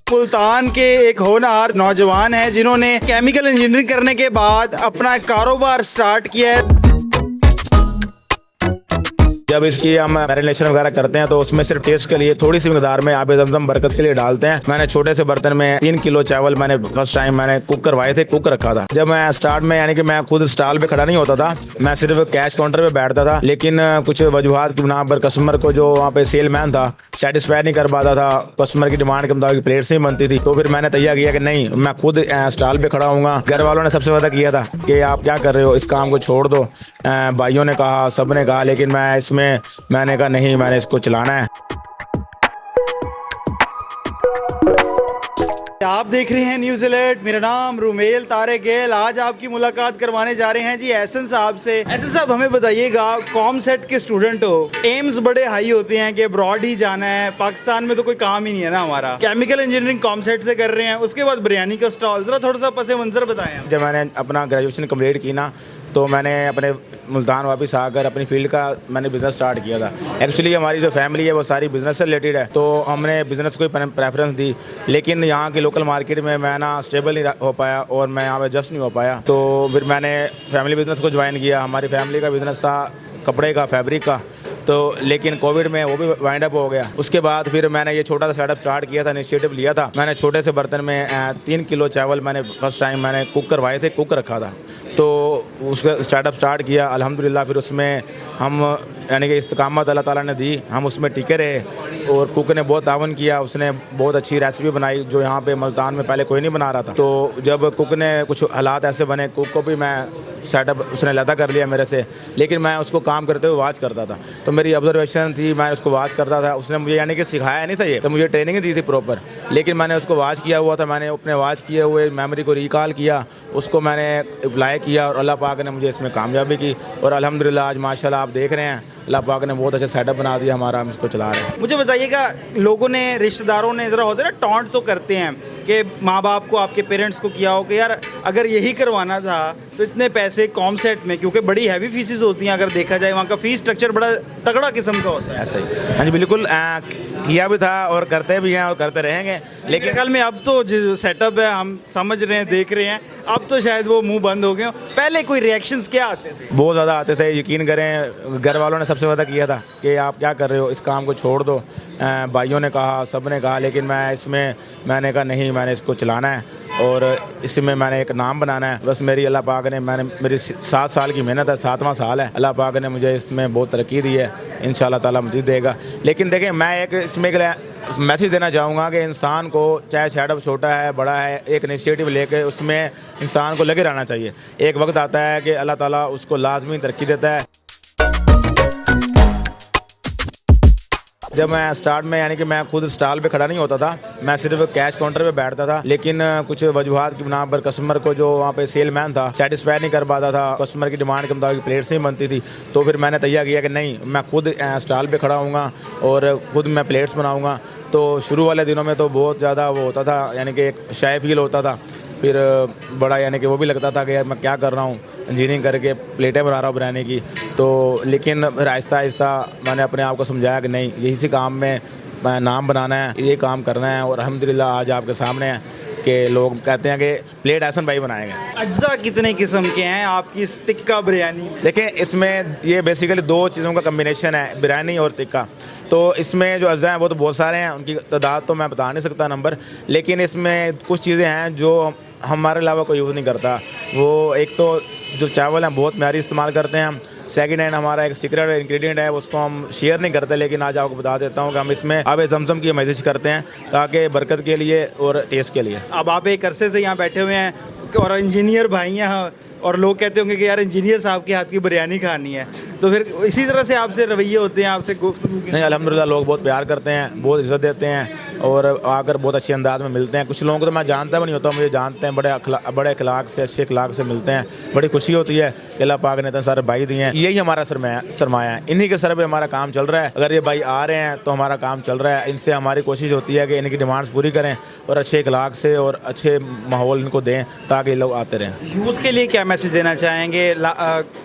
मुल्तान के एक होनहार नौजवान है जिन्होंने केमिकल इंजीनियरिंग करने के बाद अपना कारोबार स्टार्ट किया है। जब इसकी हम मैरिनेशन वगैरह करते हैं तो उसमें सिर्फ टेस्ट के लिए थोड़ी सी मिकदार में आबे ज़मज़म बरकत के लिए डालते हैं। मैंने छोटे से बर्तन में 3 किलो चावल मैंने फर्स्ट टाइम मैंने कुक करवाए थे, कुक रखा था। जब मैं स्टार्ट में यानी कि मैं खुद स्टॉल पे खड़ा नहीं होता था, मैं सिर्फ कैश काउंटर पे बैठता था। लेकिन कुछ वजूहात की बिना पर कस्टमर को जो वहाँ पे सेल मैन था सेटिस्फाई नहीं कर पाता था, कस्टमर की डिमांड के मुताबिक प्लेट्स नहीं बनती थी। तो फिर मैंने तैयार किया कि नहीं, मैं खुद स्टॉल पे खड़ा हूँगा। घर वालों ने सबसे ज़्यादा किया था कि आप क्या कर रहे हो, इस काम को छोड़ दो। भाइयों ने कहा, सब ने कहा, लेकिन मैंने कहा नहीं, मैंने इसको चलाना है। आप देख रहे हैं न्यूज़ अलर्ट। मेरा नाम रुमेल तारे गेल। आज आपकी मुलाकात करवाने जा रहे हैं जी एहसन साहब से। एहसन साहब, हमें बताइएगा, कॉम सेट के स्टूडेंट हो, एम्स बड़े हाई होते हैं कि अब्रॉड ही जाना है, पाकिस्तान में तो कोई काम ही नहीं है ना हमारा। केमिकल इंजीनियरिंग कॉम सेट से कर रहे हैं, उसके बाद बिरयानी का स्टॉल, जरा थोड़ा सा पसे मंजर बताएं। जब मैंने अपना ग्रेजुएशन कंप्लीट की ना, तो मैंने अपने मुल्तान वापस आकर अपनी फील्ड का मैंने बिज़नेस स्टार्ट किया था। एक्चुअली हमारी जो फैमिली है वो सारी बिज़नेस से रिलेटेड है, तो हमने बिज़नेस को ही प्रेफरेंस दी। लेकिन यहाँ की लोकल मार्केट में मैं ना स्टेबल नहीं हो पाया और मैं यहाँ पे एडजस्ट नहीं हो पाया। तो फिर मैंने फैमिली बिज़नेस को ज्वाइन किया। हमारी फैमिली का बिज़नेस था कपड़े का, फैब्रिक का। तो लेकिन कोविड में वो भी वाइंड अप हो गया। उसके बाद फिर मैंने ये छोटा सा सेटअप स्टार्ट किया था, इनिशिएटिव लिया था। मैंने छोटे से बर्तन में 3 किलो चावल मैंने फर्स्ट टाइम मैंने कुक करवाए थे, कुक रखा था। तो उसका स्टार्टअप स्टार्ट किया अल्हम्दुलिल्लाह। फिर उसमें हम यानी कि इस्तकामत अल्लाह ताला ने दी, हम उसमें टिके रहे और कुक ने बहुत तावन किया। उसने बहुत अच्छी रेसिपी बनाई जो यहाँ पे मुल्तान में पहले कोई नहीं बना रहा था। तो जब कुक ने कुछ हालात ऐसे बने, कुक को भी मैं सेटअप उसने लदा कर लिया मेरे से, लेकिन मैं उसको काम करते हुए वाच करता था। तो मेरी ऑब्जर्वेशन थी, मैं उसको वाच करता था। उसने मुझे यानी कि सिखाया नहीं था ये, तो मुझे ट्रेनिंग दी थी प्रॉपर, लेकिन मैंने उसको वाच किया हुआ था। मैंने अपने वाच किए हुए मेमोरी को रिकॉल किया, उसको मैंने अप्लाई किया और अल्लाह पाक ने मुझे इसमें कामयाबी की। और अल्हम्दुलिल्लाह आज माशाल्लाह आप देख रहे हैं, अल्लाह पाक ने बहुत अच्छा सेटअप बना दिया हमारा, हम इसको चला रहे हैं। मुझे बताइएगा, लोगों ने, रिश्तेदारों ने, ज़रा होता है ना, टॉन्ट तो करते हैं कि माँ बाप को, आपके पेरेंट्स को किया हो कि यार अगर यही करवाना था तो इतने पैसे कॉम सेट में, क्योंकि बड़ी हैवी फीसेस होती हैं, अगर देखा जाए वहाँ का फीस स्ट्रक्चर बड़ा तगड़ा किस्म का होता है। ऐसा ही, हाँ जी बिल्कुल, किया भी था और करते भी हैं और करते रहेंगे। लेकिन कल में अब तो जो सेटअप है हम समझ रहे हैं, देख रहे हैं, अब तो शायद वो मुंह बंद हो गए। पहले कोई रिएक्शंस क्या आते थे? बहुत ज़्यादा आते थे, यकीन करें। घर वालों ने सबसे ज़्यादा किया था कि आप क्या कर रहे हो, इस काम को छोड़ दो। भाइयों ने कहा, सब ने कहा, लेकिन मैंने कहा नहीं, मैंने इसको चलाना है और इसमें मैंने एक नाम बनाना है। बस मेरी अल्लाह पाक ने, मेरी 7 साल की मेहनत है, 7वां साल है। अल्लाह पाक ने मुझे इसमें बहुत तरक्की दी है, इंशाल्लाह ताला मज़ीद देगा। लेकिन देखें, मैं एक इसमें के लिए मैसेज देना चाहूँगा कि इंसान को, चाहे सेटअप छोटा है बड़ा है, एक इनिशिएटिव लेके उसमें इंसान को लगे रहना चाहिए। एक वक्त आता है कि अल्लाह ताला उसको लाजमी तरक्की देता है। जब मैं स्टार्ट में यानी कि मैं खुद स्टॉल पे खड़ा नहीं होता था, मैं सिर्फ कैश काउंटर पे बैठता था। लेकिन कुछ वजूहात की बिना पर कस्टमर को जो वहाँ पे सेल मैन था सेटिस्फाई नहीं कर पाता था, कस्टमर की डिमांड के मुताबिक प्लेट्स नहीं बनती थी। तो फिर मैंने तैयार किया कि नहीं, मैं खुद स्टॉल पे खड़ा हूँगा और खुद मैं प्लेट्स बनाऊँगा। तो शुरू वाले दिनों में तो बहुत ज़्यादा वो होता था, यानी कि एक शाय फील होता था। फिर बड़ा यानी कि वो भी लगता था कि यार मैं क्या कर रहा हूँ, इंजीनियरिंग करके प्लेटें बना रहा हूँ बिरयानी की। तो लेकिन फिर आहिस्ता आहिस्ता मैंने अपने आप को समझाया कि नहीं, यही सी काम में नाम बनाना है, ये काम करना है। और अल्हम्दुलिल्लाह आज आपके सामने है कि लोग कहते हैं कि प्लेट एहसन भाई बनाएंगे। अज्जा कितने किस्म के हैं आपकी इस टिक्का बिरयानी? देखें, इसमें ये बेसिकली 2 चीज़ों का कम्बिनेशन है, बिरयानी और टिक्का। तो इसमें जो अज्जा हैं वो तो बहुत सारे हैं, उनकी तादाद तो मैं बता नहीं सकता नंबर, लेकिन इसमें कुछ चीज़ें हैं जो हमारे अलावा कोई यूज़ नहीं करता। वो एक तो जो चावल हैं बहुत म्यारी इस्तेमाल करते हैं हम। सेकंड हैंड हमारा एक सीक्रेट इंग्रेडिएंट है, उसको हम शेयर नहीं करते, लेकिन आज आपको बता देता हूँ कि हम इसमें आबे ज़मज़म की मैसेज करते हैं ताकि बरकत के लिए और टेस्ट के लिए। अब आप एक अरसे से यहाँ बैठे हुए हैं और इंजीनियर भाई हैं, और लोग कहते होंगे कि यार इंजीनियर साहब के हाथ की बिरयानी खानी है, तो फिर इसी तरह से आपसे रवैये होते हैं, आपसे गुफ्तगू के? नहीं, अल्हम्दुलिल्लाह लोग बहुत प्यार करते हैं, बहुत इज़्ज़त देते हैं और आकर बहुत अच्छे अंदाज में मिलते हैं। कुछ लोगों को तो मैं जानता भी नहीं होता, मुझे जानते हैं, बड़े अखलाक से, अच्छे अखलाक से मिलते हैं। बड़ी खुशी होती है कि अल्लाह पाक ने इतने सारे भाई दिए हैं। यही हमारा सरमाया है, इन्हीं के सर पे हमारा काम चल रहा है। अगर ये भाई आ रहे हैं तो हमारा काम चल रहा है। इनसे हमारी कोशिश होती है कि इनकी डिमांड्स पूरी करें और अच्छे अखलाक से और अच्छे माहौल इनको दें ताकि लोग आते रहें। यूथ के लिए क्या मैसेज देना चाहेंगे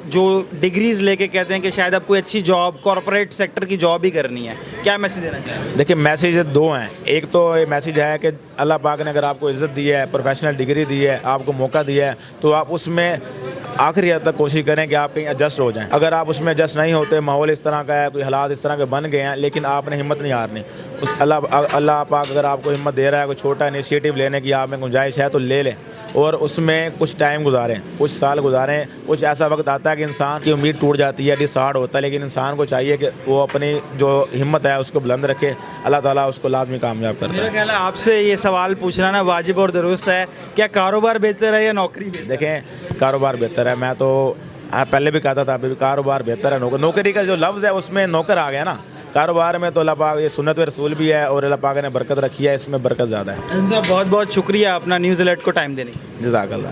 जो डिग्रीज़ लेके कहते हैं कि शायद अब कोई अच्छी जॉब, कॉर्पोरेट सेक्टर की जॉब ही करनी है, क्या मैसेज देना चाहेंगे? देखिए, मैसेज 2 हैं। एक तो ये मैसेज है कि अल्लाह पाक ने अगर आपको इज़्ज़त दी है, प्रोफेशनल डिग्री दी है, आपको मौका दिया है, तो आप उसमें आखिरी हद तक कोशिश करें कि आप कहीं एडजस्ट हो जाएं। अगर आप उसमें एडजस्ट नहीं होते, माहौल इस तरह का है, कोई हालात इस तरह के बन गए हैं, लेकिन आपने हिम्मत नहीं हारनी। उस अल्लाह पाक अगर आपको हिम्मत दे रहा है, कोई छोटा इनिशिएटिव लेने की आप में गुंजाइश है तो ले लें और उसमें कुछ टाइम गुजारें, कुछ साल गुजारें। कुछ ऐसा वक्त आता है कि इंसान की उम्मीद टूट जाती है, डिसहार्ट होता है, लेकिन इंसान को चाहिए कि वो अपनी जो हिम्मत है उसको बुलंद रखे। अल्लाह ताला उसको लाजमी कामयाब करता मेरा है। ख्याल है आपसे ये सवाल पूछना ना वाजिब और दुरुस्त है, क्या कारोबार बेहतर है या नौकरी बेहतर है? देखें, कारोबार बेहतर है। मैं तो पहले भी कहता था, अभी भी कारोबार बेहतर है। नौकरी का जो लफ्ज़ है उसमें नौकर आ गया ना। कारोबार में तो अल्लाह पाक ये सुन्नत व रसूल भी है और अल्लाह पाक ने बरकत रखी है, इसमें बरकत ज़्यादा है। साहब बहुत बहुत शुक्रिया अपना न्यूज़ अलर्ट को टाइम देने के लिए। जज़ाकल्लाह।